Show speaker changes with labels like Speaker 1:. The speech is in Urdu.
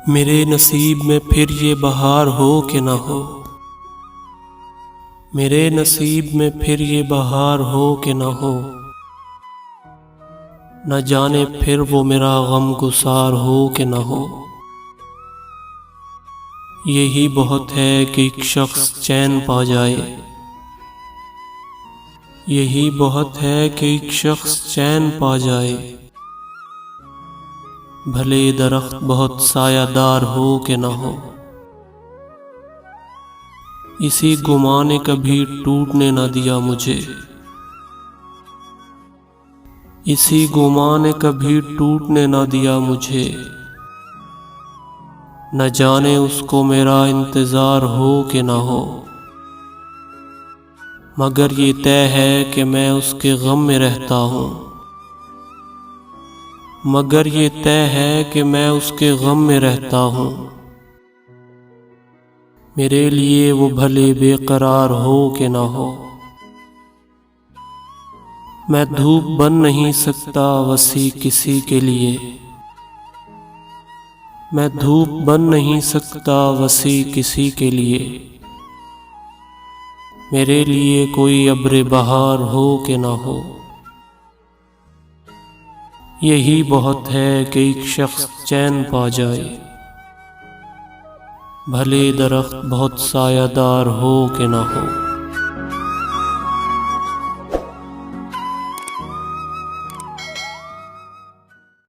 Speaker 1: میرے نصیب میں پھر یہ بہار ہو کہ نہ ہو، میرے نصیب میں پھر یہ بہار ہو کہ نہ ہو، نہ جانے پھر وہ میرا غم گسار ہو کہ نہ ہو۔ یہی بہت ہے کہ ایک شخص چین پا جائے، یہی بہت ہے کہ ایک شخص چین پا جائے، بھلے درخت بہت سایہ دار ہو کہ نہ ہو۔ اسی گمان نے کبھی ٹوٹنے نہ دیا مجھے، اسی گمان نے کبھی ٹوٹنے نہ دیا مجھے، نہ جانے اس کو میرا انتظار ہو کہ نہ ہو۔ مگر یہ طے ہے کہ میں اس کے غم میں رہتا ہوں، مگر یہ طے ہے کہ میں اس کے غم میں رہتا ہوں۔ میرے لیے وہ بھلے بے قرار ہو کہ نہ ہو۔ میں دھوپ بن نہیں سکتا وسیع کسی کے لیے، میں دھوپ بن نہیں سکتا وسیع کسی کے لیے، میرے لیے کوئی ابر بہار ہو کہ نہ ہو۔ یہی بہت ہے کہ ایک شخص چین پا جائے، بھلے درخت بہت سایہ دار ہو کہ نہ ہو۔